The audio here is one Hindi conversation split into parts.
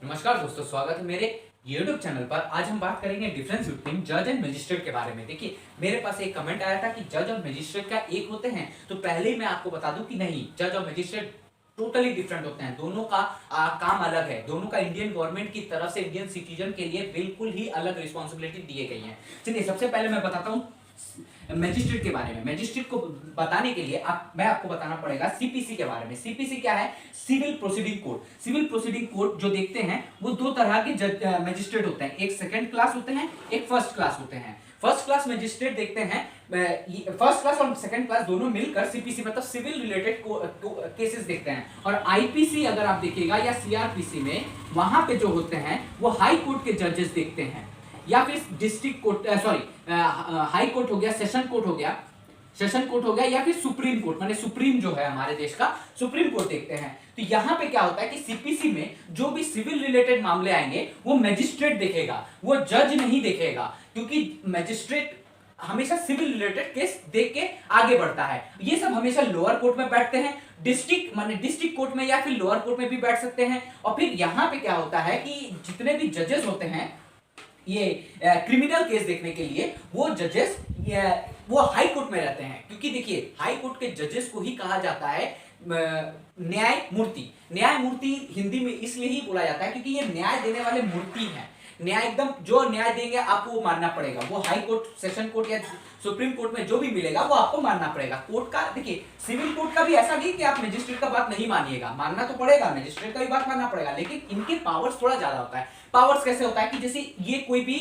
नमस्कार दोस्तों, स्वागत है मेरे YouTube चैनल पर। आज हम बात करेंगे डिफरेंस बिटवीन जज एंड मजिस्ट्रेट के बारे में। देखिए, मेरे पास एक कमेंट आया था कि जज और मजिस्ट्रेट क्या एक होते हैं। तो पहले ही मैं आपको बता दूं कि नहीं, जज और मजिस्ट्रेट टोटली डिफरेंट होते हैं। दोनों का काम अलग है। दोनों का इंडियन गवर्नमेंट की तरफ से इंडियन सिटीजन के लिए बिल्कुल ही अलग रिस्पॉन्सिबिलिटी दिए गई है। चलिए, सबसे पहले मैं बताता हूँ मैजिस्ट्रेट के बारे में। मैजिस्ट्रेट को बताने के लिए मैं आपको बताना पड़ेगा सीपीसी के बारे में। सीपीसी क्या है? Civil proceeding code. Civil proceeding code जो देखते हैं वो दो तरह के मैजिस्ट्रेट होते हैं, एक सेकंड क्लास होते हैं, एक फर्स्ट क्लास होते हैं। फर्स्ट क्लास मैजिस्ट्रेट देखते हैं, फर्स्ट क्लास और सेकंड क्लास दोनों मिलकर सीपीसी मतलब सिविल रिलेटेड केसेस देखते हैं। और आईपीसी अगर आप देखिएगा या सीआरपीसी में, वहां पे जो होते हैं वो हाई कोर्ट के जजेस देखते हैं, या फिर डिस्ट्रिक्ट कोर्ट, हाई कोर्ट हो गया, सेशन कोर्ट हो गया, या फिर सुप्रीम कोर्ट, माने सुप्रीम जो है हमारे देश का सुप्रीम कोर्ट देखते हैं। तो यहां पे क्या होता है कि सीपीसी में जो भी सिविल रिलेटेड मामले आएंगे वो मैजिस्ट्रेट देखेगा, वो जज नहीं देखेगा, क्योंकि मैजिस्ट्रेट हमेशा सिविल रिलेटेड केस देख के आगे बढ़ता है। ये सब हमेशा लोअर कोर्ट में बैठते हैं, डिस्ट्रिक्ट कोर्ट में या फिर लोअर कोर्ट में भी बैठ सकते हैं। और फिर यहाँ पे क्या होता है कि जितने भी जजेस होते हैं ये क्रिमिनल केस देखने के लिए, वो जजेस वो हाई कोर्ट में रहते हैं। क्योंकि देखिए, हाई कोर्ट के जजेस को ही कहा जाता है न्यायमूर्ति। न्यायमूर्ति हिंदी में इसलिए ही बोला जाता है क्योंकि ये न्याय देने वाले मूर्ति हैं। न्याय एकदम जो न्याय देंगे आपको वो मानना पड़ेगा। वो हाई कोर्ट, सेशन कोर्ट या सुप्रीम कोर्ट में जो भी मिलेगा वो आपको मानना पड़ेगा। कोर्ट का देखिए, सिविल कोर्ट का भी ऐसा नहीं कि आप मजिस्ट्रेट का बात नहीं मानिएगा, मानना तो पड़ेगा, मजिस्ट्रेट का भी बात मानना पड़ेगा, लेकिन इनके पावर्स थोड़ा ज्यादा होता है। पावर्स कैसे होता है कि जैसे ये कोई भी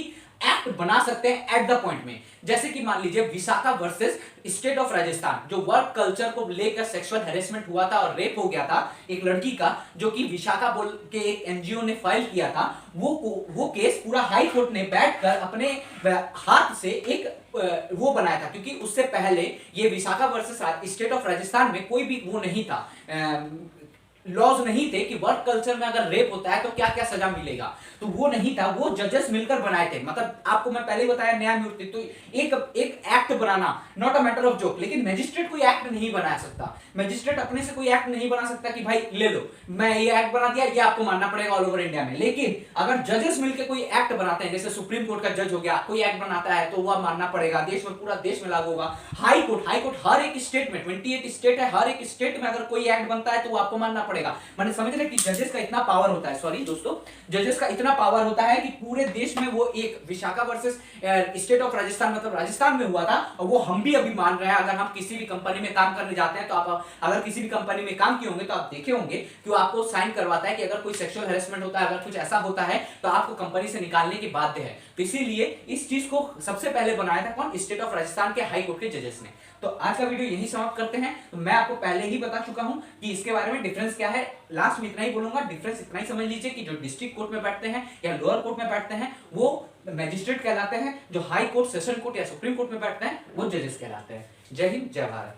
एक्ट बना सकते हैं एट द पॉइंट में। जैसे कि मान लीजिए Vishakha versus state of Rajasthan, जो वर्क कल्चर को लेकर सेक्सुअल हैरेसमेंट हुआ था और रेप हो गया था एक लड़की का, जो कि विशाखा बोल के एक एनजीओ ने फाइल किया था। वो केस पूरा हाई कोर्ट ने बैठकर अपने हाथ से एक वो बनाया था, क्योंकि उससे पहले ये Vishakha versus state of Rajasthan में कोई भी वो नहीं था, लॉज नहीं थे कि वर्क कल्चर में अगर रेप होता है तो क्या क्या सजा मिलेगा। तो वो नहीं था, वो जजेस मिलकर बनाए थे। मतलब आपको मैं पहले ही बताया, न्यायमूर्ति। तो एक act banana not a matter of joke. लेकिन मैजिस्ट्रेट कोई एक्ट नहीं बना सकता। मैजिस्ट्रेट अपने से कोई एक्ट नहीं बना सकता कि भाई ले लो, मैं ये एक्ट बना दिया, ये आपको मानना पड़ेगा ऑल ओवर इंडिया में। लेकिन अगर जजेस मिलकर कोई एक्ट बनाते हैं, जैसे सुप्रीम कोर्ट का जज हो गया, कोई एक्ट बनाता है तो वह मानना पड़ेगा, देश में पूरा देश में लागू होगा। हाई कोर्ट हर एक स्टेट में, 28 स्टेट है, हर एक स्टेट में अगर कोई एक्ट बनता है तो वो आपको मानना पड़ेगा। मैंने समझ रहे कि जजेस का इतना पावर होता है, सॉरी दोस्तों, जजेस का इतना पावर होता है कि पूरे देश में वो एक Vishakha versus state of Rajasthan मतलब राजस्थान में हुआ था, और वो हम भी अभी मान रहे हैं। अगर हम किसी भी कंपनी में काम करने जाते हैं तो आप अगर किसी भी कंपनी में काम किए होंगे तो आप देखे होंगे कि वो आपको साइन करवाता है कि अगर कोई सेक्सुअल हैरेसमेंट होता है, अगर कुछ ऐसा होता है तो आपको कंपनी से निकालने की बाध्य है। तो इसीलिए इस चीज को सबसे पहले बनाया था कौन? स्टेट ऑफ राजस्थान के हाई कोर्ट के जजेस ने। तो आज का वीडियो यही समाप्त करते हैं। तो मैं आपको पहले ही बता चुका हूं कि इसके बारे में डिफरेंस क्या है। लास्ट में इतना ही बोलूंगा, डिफरेंस इतना ही समझ लीजिए कि जो डिस्ट्रिक्ट कोर्ट में बैठते हैं या लोअर कोर्ट में बैठते हैं वो मैजिस्ट्रेट कहलाते हैं, जो हाई कोर्ट, सेशन कोर्ट या सुप्रीम कोर्ट में बैठते हैं वो जजेस कहलाते हैं। जय हिंद, जय भारत।